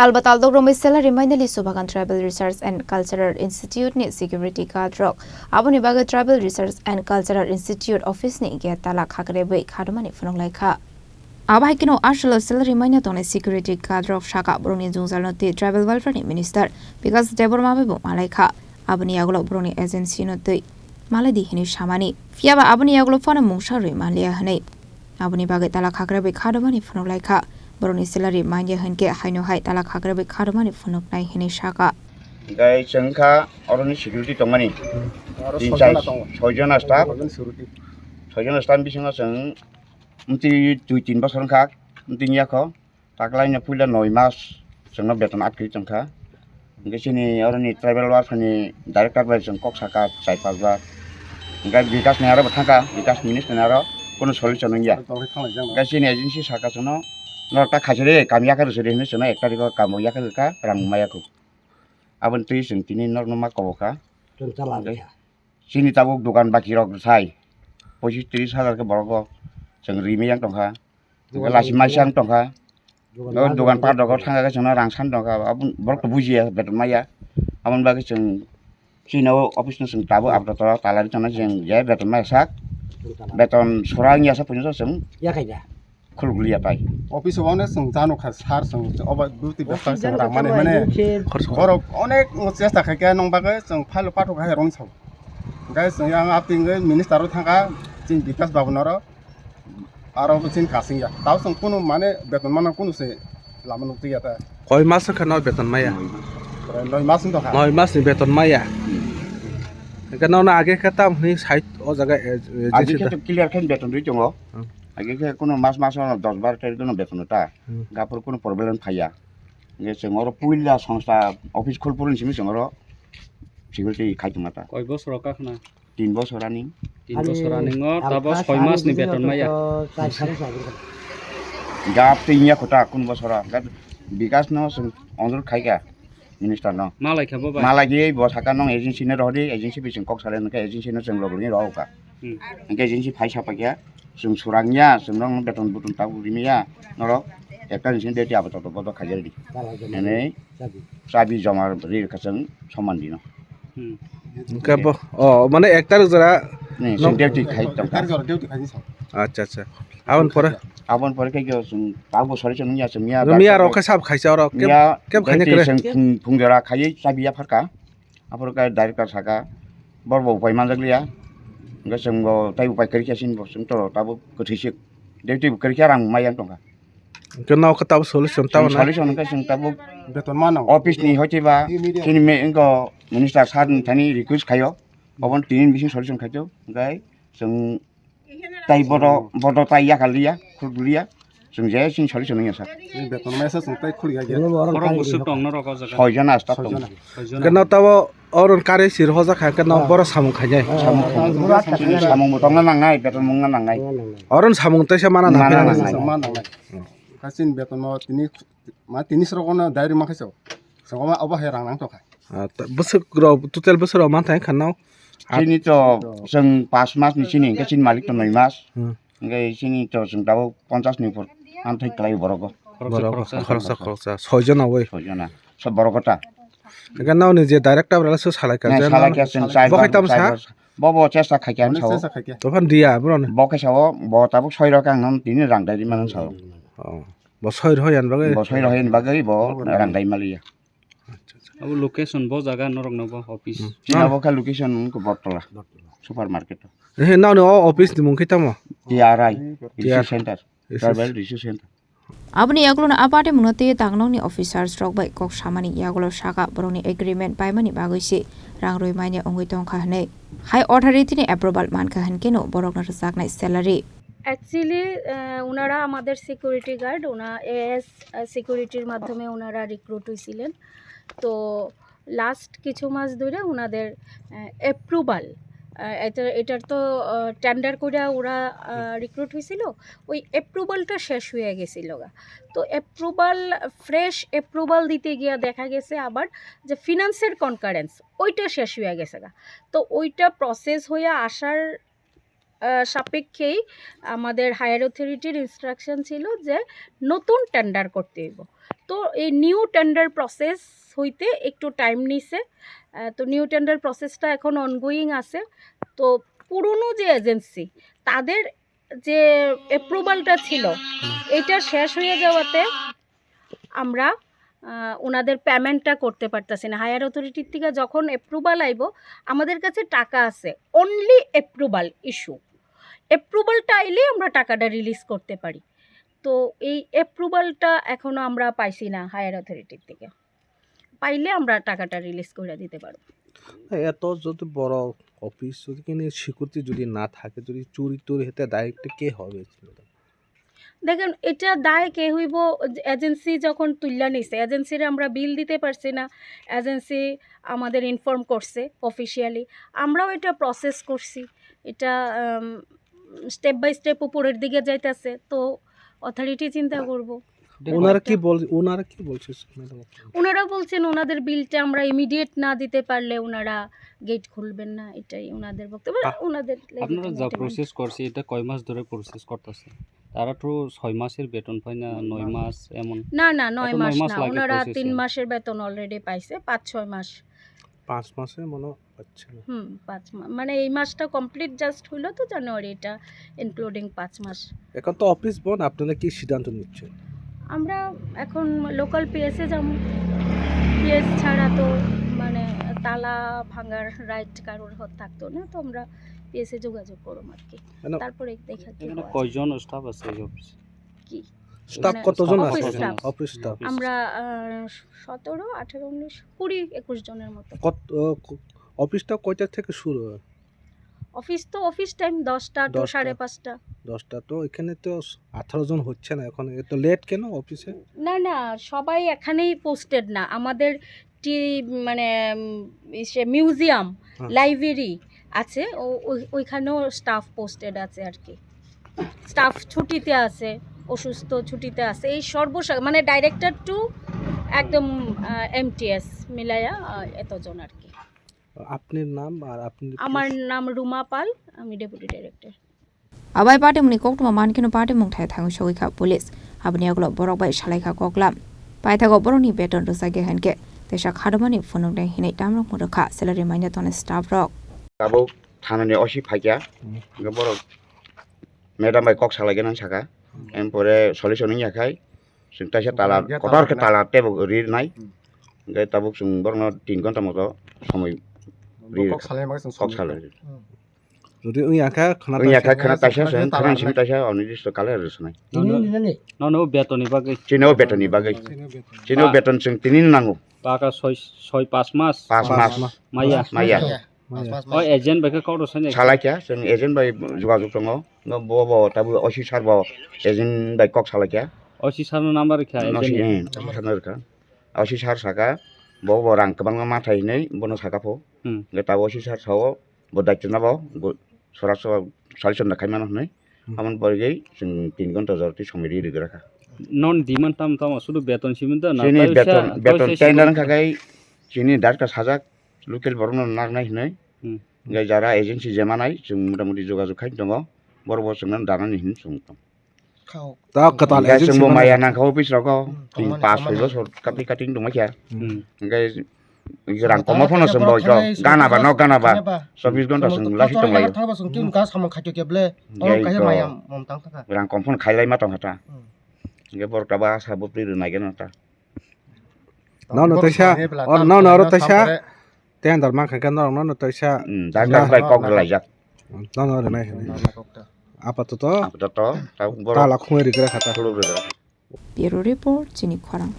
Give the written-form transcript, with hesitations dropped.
Talbatal Dogromai Salary Mainly Subagan Tribal Research and Cultural Institute ni Security Guard Rock. Abuni Baga Tribal Research and Cultural Institute Office ni Getala Hagrebe Kadamani Funong Laika. Abahikino Ashla Salary Mania Tone Security Guard Rock Shaka Bruni Zunzaloti Tribal Welfare Minister because Deborah Mabu Malaika. Abuni Aglo Bruni Agency no the Maladi Hini Shamani. Fiaba Abuni Aglo Fana Mushari Malia Hane. Abuni Bagatala Hagrebe Kadamani Funong Laika. Bruni Salary Mania Henke Hino Hai Talak Hagrebe Kadamani Funok Nai Hini Shaka. Guy Changka or security to money. Inside Sojana staff, Sojana stand bising us and Unti to Timbason Kak, Untinyako, Takline Pula Noimas, some of Beton Akritanka. Gashini or any travel war from the director by some Coxaka, Saipazwa. Guy Vikas Nara Bataka, Vikas Minister Nara, Kono Solution in Ya. Gashini agency Sakasano. Norta Kajere, Kamiaka Residence, and Ekarigo Kamoyaka, Rangmayaku. Abon trees and Tini Normakoka. Sinitabu Dugan Bakirok Sai. Poshi trees Haga Borgo, Sang Rimian Tonka, Lasimashan Tonka, Dugan Pardogo Tanga, Rangsan Tonka, Abon Borkabuzia, Betamaya, Abon Baggage and Chino, options and Tabu after Talaritana and Jay, Betamasak, Beton Sorania Sapinson, Yakaya. Office one জানো সার অবা দুটি ব্যবসা মানে মানে বড় অনেক চেষ্টা খাইকে নংবাগে जों फाइल पाठो खाय रं साव गाइस yang apting minister थांगा जिन विकास भवनर आरो जिन कासिंया ताव जों कुनु माने बेतन माने कुनु से लामन उतिया ता কয় মাস খানো বেতন মাইয়া 9 मास তো खा 9 মাস বেতন মাইয়া কেন না আগে খেতাম নি সাইট ও জায়গা আগে তো ক্লিয়ার খান বেতন দিই জঙ্গ আগে কোনো মাস 10-12 টাকা কোনো বেতনটা গাপর কোনো প্রবলেম ফাইয়া যে जोंर পুইলা সংস্থা অফিস খুলপুরিন সিমি जोंर সিকিউরিটি খাইতমাতা কয় বছর কাখনা 3 বছরানি 3 বছরানি তাবো 6 মাস নি বেতন মাইয়া গাপ তিনিয়া খটা কোন বছরা বিকাশ ন অন্দর খাইকা মিনিস্টার ন মালাই খাবো বা মালাই বসাকা ন এজেন্সি নে রহদি এজেন্সি বিসং কক সালে নকে এজেন্সি ন जों লগনি রওকা এজেন্সি ফাইসা পাকিয়া जों सुरांनिया जों नों बेतन बुथुम ताबु रिमिया नरो एकटा जिन देति आबो ततो बद खाजेरदि एनै साबि जमा रि खजों समान दिनो কাব ও মানে একটার জরা नै जों देति खाइ तम তার জর ডিউটি খাই সাव আচ্ছা আচ্ছা আবন পরে खाइ जों ताबु सरि जों निया जों मिया রুমিয়া রকে সাব খাইছে আর কেব খাইনে করে जों फुंगरा खाइ साबिया फरका आपरका डाइरेक्टर साका बरबो फाइमान जगलिया जों ताइ उपाय करिखासिन बसुं त ताबो गथैसि देति करिखा रां मायां दंगा কেনাও কতাব সলিউশন তাও না सलिउसन का जों ताबो বেতন মানো ऑफिस नि होइबा सिनि मे इंगो मिनिस्टार सार थानि रिक्वेस्ट खायो अबन तिनि बिसिं सलिउसन खाइतो गाय जों ताइ बड ताइ या खालिया खुलिया जों जे सिं सलिउसन नि सार বেতন মাইসা जों তাই খুলিয়া গে বড় বসুক দং না রক জায়গা 6 जना स्टाफ दं কেনাও তাও অরন কারে সির হজা খায় কেনাও বড় সামু খাইযায় सामु मतंगा नांनाय बेतन मुंगा नांनाय অরন সামু তাইসা মানা না মান কাসিন বেতন ম তিনি সরকনা দাইরি মাখাইছো সগমা অবা হে রাং নাং তো খায় বছর টোটাল বছর মান থাই খানাও सिनि त जों 5 मास नि सिनि सिनि मालिक त 9 मास गाय सिनि त जों दाबो 50 नि पर आन्थाय क्लाय बरग খরচা 6 জন ওই 6 जना सब बरगटा কেনাও নিজে ডাইরেক্টর রাসু সালাইকা सालाके जों चाइ बखाइताम सा बबो चेष्टा खाइकान साव চেষ্টা খাইকে তখন দিয়া ব্রন बके साव ब ताबो 6 रका नम तिनि रां दाइरि मान साव বছর হয়ান বাগে ब 6 रहन बागै ब रां दाइ मालिया अब लोकेशन बो जगह नरक नबो ऑफिस चिनाबो का लोकेशन को बटला सुपर मार्केट হে নাও নে অফিস দিমু কিতাম TRI research centre tribal research centre Abni yaglona apate munati tangnoni officers rock by kok shamani yaglo shaka broni agreement by mani bagoisi rangroi mania ongoi tong khane high authority ni approval man khan keno borokna saknai salary actually ওনারা আমাদের security guard as সিকিউরিটির মাধ্যমে ওনারা recruit হয়েছিলেন তো last কিছু মাস ধরে ওনাদের অ্যাপ্রুভাল এটার তো টেন্ডার করে ওরা রিক্রুট হয়েছিল ওই অ্যাপ্রুভালটা শেষ হয়ে গেছিল তো ফ্রেশ অ্যাপ্রুভাল দিতে গিয়ে দেখা গেছে আবার যে ফিনান্সের কনকারেন্স ওইটা শেষ হয়ে গেছে তো ওইটা প্রসেস হয়ে আসার সাপেক্ষেই আমাদের হায়ার অথরিটির ইনস্ট্রাকশন ছিল যে নতুন টেন্ডার করতে হইব তো এই নিউ টেন্ডার প্রসেস হইতে একটু টাইম নিছে। তো নিউ টেন্ডার প্রসেসটা এখন অনগোয়িং আছে। তো পুরনো যে এজেন্সি তাদের যে অ্যাপ্রুভালটা ছিল এটা শেষ হয়ে যাওয়াতে আমরা ওনাদের পেমেন্টটা করতে পারতেছি না। হায়ার অথরিটির থেকে যখন অ্যাপ্রুভাল আইব আমাদের কাছে টাকা আছে, অনলি অ্যাপ্রুভাল ইস্যু, অ্যাপ্রুভালটা আইলে আমরা টাকাটা রিলিজ করতে পারি। তো এই অ্যাপ্রুভালটা এখনও আমরা পাইছি না হায়ার অথরিটির থেকে, পাইলে আমরা টাকাটা রিলিজ করে দিতে পারবো। এত যদি বড় অফিস যদি কিনে সিকিউরিটি যদি না থাকে, যদি চুরি টুরি হতে দায়িত্ব কে হবে? দেখেন এটা দায় কে হইব? এজেন্সি যখন তুললা নিছে, এজেন্সির আমরা বিল দিতে পারছি না, এজেন্সি আমাদের ইনফর্ম করছে অফিসিয়ালি, আমরাও এটা প্রসেস করছি, এটা স্টেপ বাই স্টেপ উপরের দিকে যাইতেছে। তো অথরিটি চিন্তা করব। ওনারা কি বলছে? ওনারা বলছেন ওনাদের বিলটা আমরা ইমিডিয়েট না দিতে পারলে ওনারা গেট খুলবেন না, এটাই ওনাদের বক্তব্য। ওনাদের আপনারা যা প্রসেস করছে এটা কয় মাস ধরে প্রসেস করতেছে? তারা তো 6 মাসের বেতন পায় না, 9 মাস এমন? না 9 মাস না, লাগে ওনারা processing। 3 মাসের বেতন অলরেডি পাইছে, 5-6 মাস। 5 মাসে মনে হচ্ছে না। 5 মাস মানে এই মাসটা কমপ্লিট জাস্ট হলো তো জানুয়ারি, এটা ইনক্লুডিং 5 মাস। এখন তো অফিস বন্ধ, আপনারা কি সিদ্ধান্ত নিচ্ছেন? আমরা এখন লোকাল পিএসে যাব, পিএস ছাড়া তো মানে তালা ভাঙার রাইট কারোর থাকতো না, তো আমরা পিএসে যোগাযোগ করব আর কি, তারপরে দেখা কি এখানে হয়। কয়জন স্টাফ আছে এই অফিসে? কি স্টাফ মানে কতজন অফিস আছে? স্টাফ? অফিস স্টাফ আমরা 17, 18, 19, 20, 21 জনের মতো। কত অফিসটা কয়টা থেকে শুরু হয়? অফিস তো অফিস টাইম 10টা to 5:30। 10টা, তো এখানে তো 18 জন হচ্ছে না, এখন এত লেট কেন অফিসে? না সবাই এখানেই পোস্টেড না, আমাদের মানে মিউজিয়াম লাইব্রেরি আছে, ওইখানেও স্টাফ পোস্টেড আছে আর কি। স্টাফ ছুটিতে আছে, অসুস্থ ছুটিতে আছে, এই মানে ডাইরেক্টর টু একদম এমটিএস মিলায়া এতজন আর কি। আপনার নাম আর আপনি? আমার নাম রুমা পাল, আমি ডেপুটি ডাইরেক্টর। আবাই পার্টি মুনি কক্টমা মানকিনো party মুংথায় Thangu সগৈখা police আবনি আগলো Borok by সালাইখা ককলাম পাইথাগো বরনি বেতন রসাগে হেনকে তেসা খাদমানি ফনুংদে হিनै তামরক মুরखा স্যালারি মাইনা তনে স্টাফ রক दाबो थानानि असी फाइया बर मेडाम बाय कक सालायगोन आं साका एमपरे सलिउसन याखाय जों ताइसा ताला कटार के ताला टेबो रिनाय गे ताबो जों बरनो 3 घन्टा मतो समय कक सालायमाय जों कक सालाय যদি ওই আঁকা খানা खाना ताइसा जों खाना सिम ताइसा अनिर्दिष्ट काले रसनाय न बेतननि बागै चिनो बेतननि बागै चिनो बेतन जों तिनिन नांगौ पाका 6-5 मास 5 मास माया ओ एजेन्ट बायखौ काउडो साने सालायखा जों एजेन्ट बाय जुगाजुग दङ न बो ताबो असी सारबो एजेन्ट बाय कक सालायखा असी सारनो नाम्बार खा एजेन्ट सारनोरखा असी सार साका बो रां गोबां माथायनै बनो साकाफो ताबो असी सार साव बो दायित्वनाबो सरासर सलिउसन खायमान होनै हमन बरगै जों 3 घन्टा जरति समिति रिगराखा नन दिमान ताम ताम सुदु बेतन सिमन ना जिनि बेतन टेन्डार खागाय जिनि दारका साजाक लोकेल बरनो नागनाय हनै गे जारा एजेन्सि जेमानाय जों मोटामुटी जोगाजोग खाय दङ बरबो जोंना दानानै हिन जों ता कताल एजेन्सि जों माया नांखाव बिसराखौ जों पास फैबो सरकारि काटिं दंमाखिया गे रां कमा फनो जों बयखौ गानाबा न गानाबा 24 घन्टा जों लाखि दंलायो रां कम फन खायलाय मा दं हता गे बरकाबा साबो प्रिर नायगोन हता न तैसा और न र तैसा टेन्डर मा खायका न तैसा दागा बाय कक लायजाक न र नाय आपातत ता ताला खुंरि गरा खाता Bureau Report, Chini Khwarang.